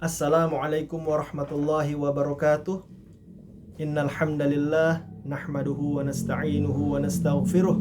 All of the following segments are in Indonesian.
Assalamualaikum warahmatullahi wabarakatuh. Innal hamdalillah nahmaduhu wa nasta'inuhu wa nastaghfiruh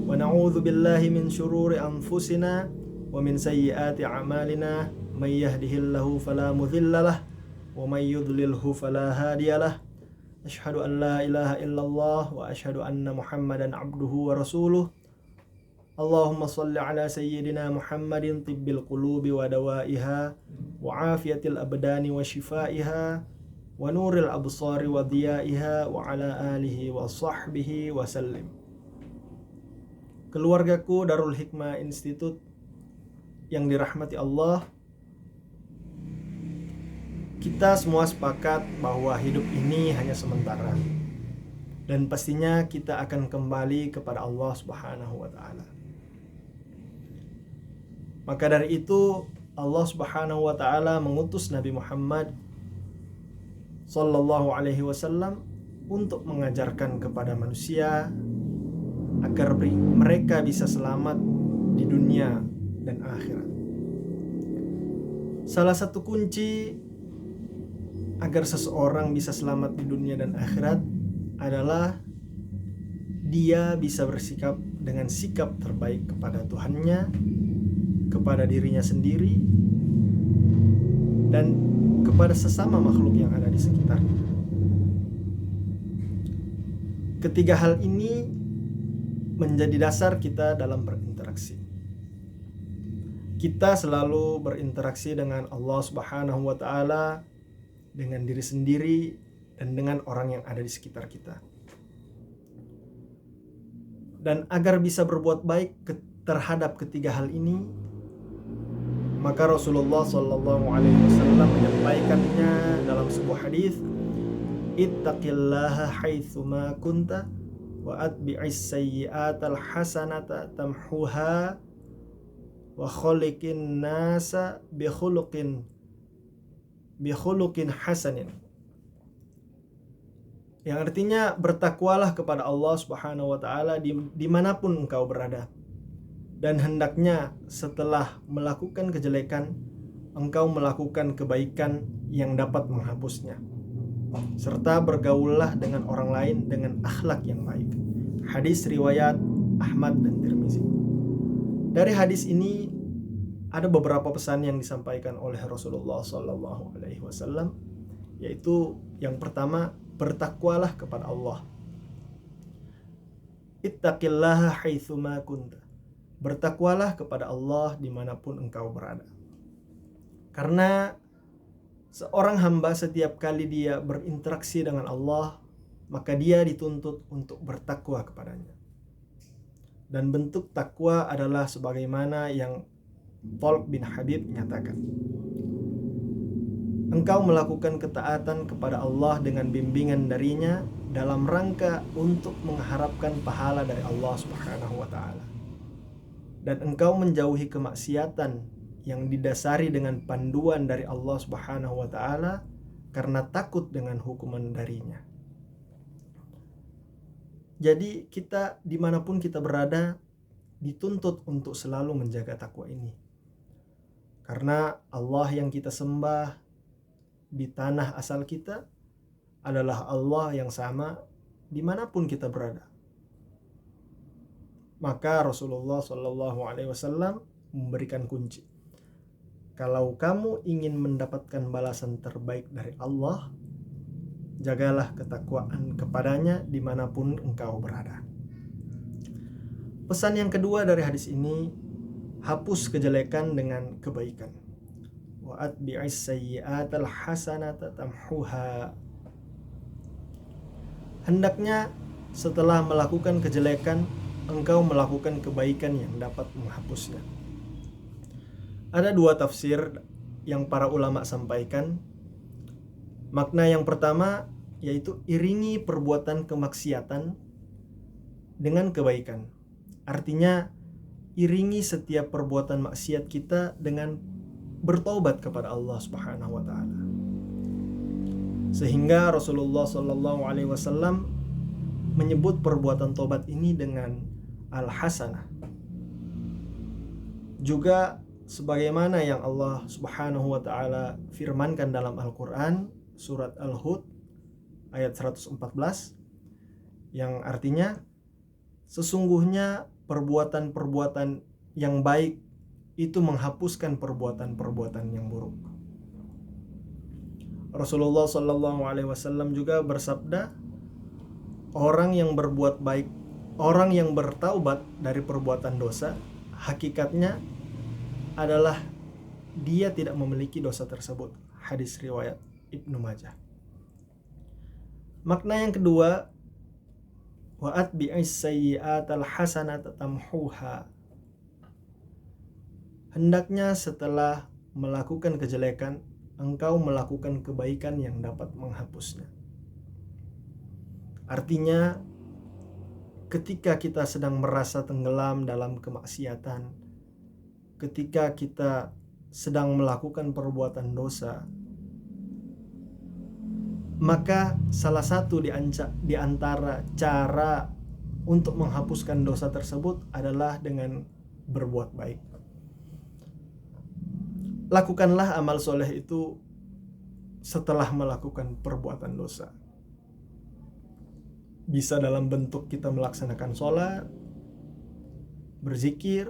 wa na'udzu billahi min syururi anfusina wa min sayyiati a'malina may yahdihillahu fala mudhillalah wa may yudlilhu fala hadiyalah. Asyhadu an la ilaha illallah wa asyhadu anna Muhammadan abduhu wa rasuluh. Allahumma salli ala sayyidina Muhammadin tibbil qulubi wa dawaiha wa afiyatil abdani wa shifaiha wa nuril absari wa diyaiha wa ala alihi wa sahbihi wa sallim. Keluargaku Darul Hikmah Institute yang dirahmati Allah, kita semua sepakat bahwa hidup ini hanya sementara dan pastinya kita akan kembali kepada Allah Subhanahu wa taala. Maka dari itu Allah Subhanahu wa taala mengutus Nabi Muhammad sallallahu alaihi wasallam untuk mengajarkan kepada manusia agar mereka bisa selamat di dunia dan akhirat. Salah satu kunci agar seseorang bisa selamat di dunia dan akhirat adalah dia bisa bersikap dengan sikap terbaik kepada Tuhannya, kepada dirinya sendiri, dan kepada sesama makhluk yang ada di sekitarnya. Ketiga hal ini menjadi dasar kita dalam berinteraksi. Kita selalu berinteraksi dengan Allah Subhanahu wa taala, dengan diri sendiri, dan dengan orang yang ada di sekitar kita. Dan agar bisa berbuat baik terhadap ketiga hal ini, maka Rasulullah sallallahu alaihi wasallam menyampaikannya dalam sebuah hadis, ittaqillaha haitsu ma kunta wa atbi'is sayyi'atal hasanata tamhuha wa khaliqin nasa bi khuluqin hasanin. Yang artinya, bertakwalah kepada Allah Subhanahu wa taala dimanapun engkau berada. Dan hendaknya setelah melakukan kejelekan, engkau melakukan kebaikan yang dapat menghapusnya. Serta bergaullah dengan orang lain dengan akhlak yang baik. Hadis riwayat Ahmad dan Tirmizi. Dari hadis ini ada beberapa pesan yang disampaikan oleh Rasulullah sallallahu alaihi wasallam, yaitu yang pertama, bertakwalah kepada Allah. Ittaqillaha haitsu ma kunta. Bertakwalah kepada Allah dimanapun engkau berada. Karena seorang hamba setiap kali dia berinteraksi dengan Allah, maka dia dituntut untuk bertakwa kepadanya. Dan bentuk takwa adalah sebagaimana yang Talq bin Habib nyatakan. Engkau melakukan ketaatan kepada Allah dengan bimbingan darinya dalam rangka untuk mengharapkan pahala dari Allah Subhanahu wa taala. Dan engkau menjauhi kemaksiatan yang didasari dengan panduan dari Allah Subhanahu wa taala karena takut dengan hukuman darinya. Jadi kita dimanapun kita berada dituntut untuk selalu menjaga takwa ini. Karena Allah yang kita sembah di tanah asal kita adalah Allah yang sama dimanapun kita berada. Maka Rasulullah Shallallahu Alaihi Wasallam memberikan kunci. Kalau kamu ingin mendapatkan balasan terbaik dari Allah, jagalah ketakwaan kepadanya dimanapun engkau berada. Pesan yang kedua dari hadis ini, hapus kejelekan dengan kebaikan. Wa atbi'is sayyi'atal hasanata tamhuha. Hendaknya setelah melakukan kejelekan, engkau melakukan kebaikan yang dapat menghapusnya. Ada dua tafsir yang para ulama sampaikan. Makna yang pertama yaitu iringi perbuatan kemaksiatan dengan kebaikan. Artinya iringi setiap perbuatan maksiat kita dengan bertobat kepada Allah Subhanahu wa taala. Sehingga Rasulullah sallallahu alaihi wasallam menyebut perbuatan tobat ini dengan al-hasanah. Juga sebagaimana yang Allah Subhanahu wa taala firmankan dalam Al-Qur'an surat Al-Hud ayat 114 yang artinya sesungguhnya perbuatan-perbuatan yang baik itu menghapuskan perbuatan-perbuatan yang buruk. Rasulullah Shallallahu Alaihi Wasallam juga bersabda, orang yang berbuat baik, orang yang bertaubat dari perbuatan dosa, hakikatnya adalah dia tidak memiliki dosa tersebut. Hadis riwayat Ibnu Majah. Makna yang kedua, wa atbi'is sayyi'atal hasanata tamhuha. Hendaknya setelah melakukan kejelekan, engkau melakukan kebaikan yang dapat menghapusnya. Artinya, ketika kita sedang merasa tenggelam dalam kemaksiatan, ketika kita sedang melakukan perbuatan dosa, maka salah satu di antara cara untuk menghapuskan dosa tersebut adalah dengan berbuat baik. Lakukanlah amal soleh itu setelah melakukan perbuatan dosa. Bisa dalam bentuk kita melaksanakan sholat, berzikir,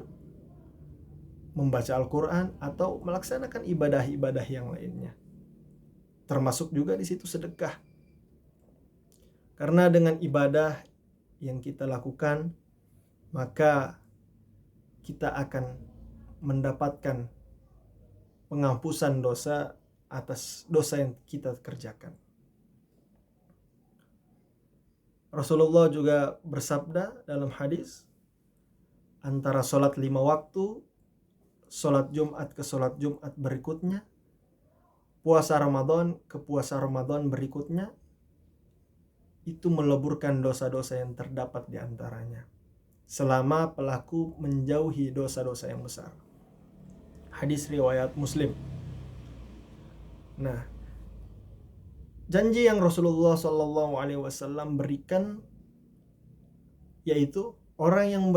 membaca Al-Quran, atau melaksanakan ibadah-ibadah yang lainnya. Termasuk juga di situ sedekah. Karena dengan ibadah yang kita lakukan, maka kita akan mendapatkan penghapusan dosa atas dosa yang kita kerjakan. Rasulullah juga bersabda dalam hadis, antara sholat 5 waktu, sholat Jumat ke sholat Jumat berikutnya, puasa Ramadan ke puasa Ramadan berikutnya, itu meleburkan dosa-dosa yang terdapat di antaranya, selama pelaku menjauhi dosa-dosa yang besar. Hadis riwayat Muslim. Nah, janji yang Rasulullah Shallallahu Alaihi Wasallam berikan yaitu orang yang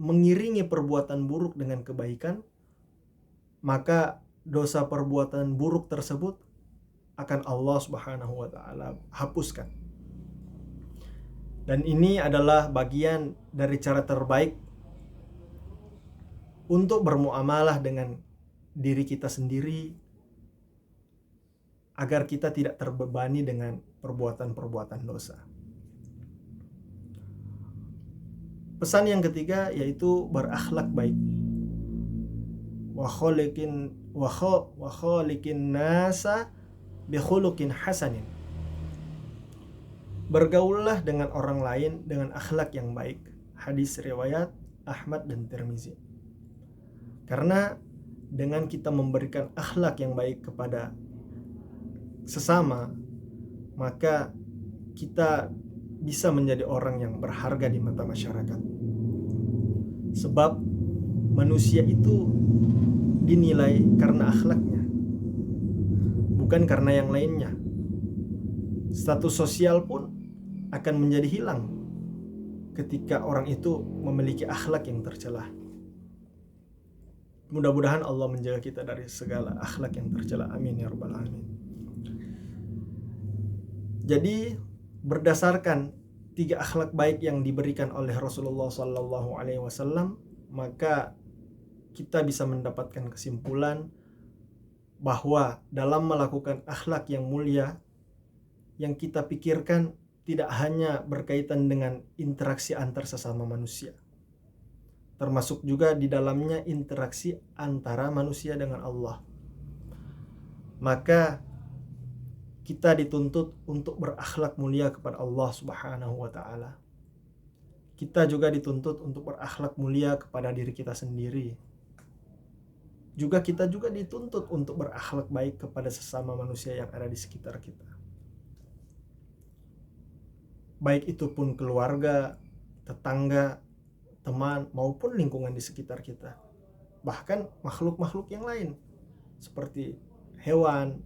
mengiringi perbuatan buruk dengan kebaikan, maka dosa perbuatan buruk tersebut akan Allah Subhanahu wa taala hapuskan. Dan ini adalah bagian dari cara terbaik untuk bermuamalah dengan diri kita sendiri agar kita tidak terbebani dengan perbuatan-perbuatan dosa. Pesan yang ketiga yaitu berakhlak baik. Wa khaliqin nasa bi khuluqin hasanin. Bergaullah dengan orang lain dengan akhlak yang baik. Hadis riwayat Ahmad dan Tirmizi. Karena dengan kita memberikan akhlak yang baik kepada sesama, maka kita bisa menjadi orang yang berharga di mata masyarakat. Sebab manusia itu dinilai karena akhlaknya, bukan karena yang lainnya. Status sosial pun akan menjadi hilang ketika orang itu memiliki akhlak yang tercela. Mudah-mudahan Allah menjaga kita dari segala akhlak yang tercela. Amin ya rabbal alamin. Jadi berdasarkan 3 akhlak baik yang diberikan oleh Rasulullah Sallallahu Alaihi Wasallam, maka kita bisa mendapatkan kesimpulan bahwa dalam melakukan akhlak yang mulia, yang kita pikirkan tidak hanya berkaitan dengan interaksi antar sesama manusia, termasuk juga di dalamnya interaksi antara manusia dengan Allah. Maka kita dituntut untuk berakhlak mulia kepada Allah Subhanahu wa taala. Kita juga dituntut untuk berakhlak mulia kepada diri kita sendiri. Kita juga dituntut untuk berakhlak baik kepada sesama manusia yang ada di sekitar kita. Baik itu pun keluarga, tetangga, teman, maupun lingkungan di sekitar kita. Bahkan makhluk-makhluk yang lain seperti hewan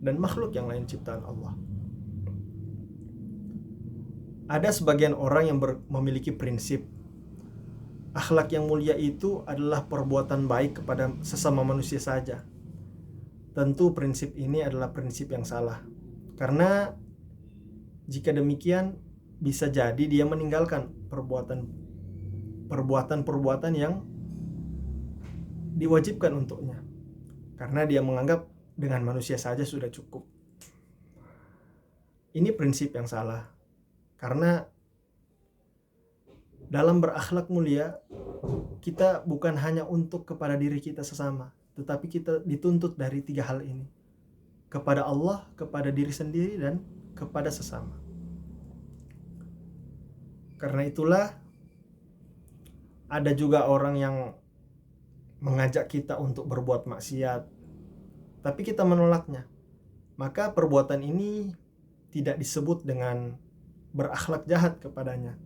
dan makhluk yang lain ciptaan Allah. Ada sebagian orang yang memiliki prinsip akhlak yang mulia itu adalah perbuatan baik kepada sesama manusia saja. Tentu prinsip ini adalah prinsip yang salah. Karena jika demikian bisa jadi dia meninggalkan perbuatan yang diwajibkan untuknya. Karena dia menganggap dengan manusia saja sudah cukup. Ini prinsip yang salah. Karena dalam berakhlak mulia, kita bukan hanya untuk kepada diri kita sesama, tetapi kita dituntut dari 3 hal ini. Kepada Allah, kepada diri sendiri, dan kepada sesama. Karena itulah ada juga orang yang mengajak kita untuk berbuat maksiat, tapi kita menolaknya. Maka perbuatan ini tidak disebut dengan berakhlak jahat kepadanya.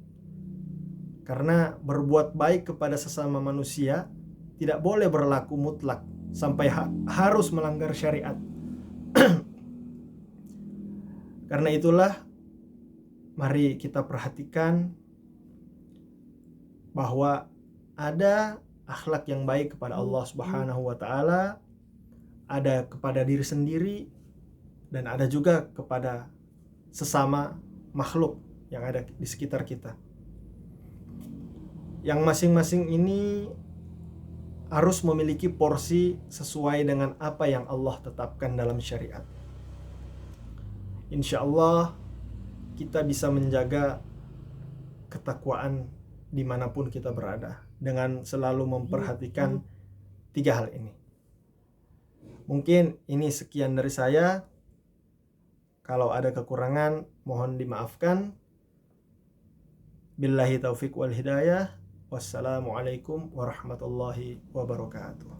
Karena berbuat baik kepada sesama manusia tidak boleh berlaku mutlak sampai harus melanggar syariat. Karena itulah mari kita perhatikan bahwa ada akhlak yang baik kepada Allah Subhanahu wa taala, ada kepada diri sendiri, dan ada juga kepada sesama makhluk yang ada di sekitar kita. Yang masing-masing ini harus memiliki porsi sesuai dengan apa yang Allah tetapkan dalam syariat. Insya Allah kita bisa menjaga ketakwaan dimanapun kita berada dengan selalu memperhatikan 3 hal ini. Mungkin ini sekian dari saya. Kalau ada kekurangan mohon dimaafkan. Billahi taufiq wal hidayah. Wassalamualaikum warahmatullahi wabarakatuh.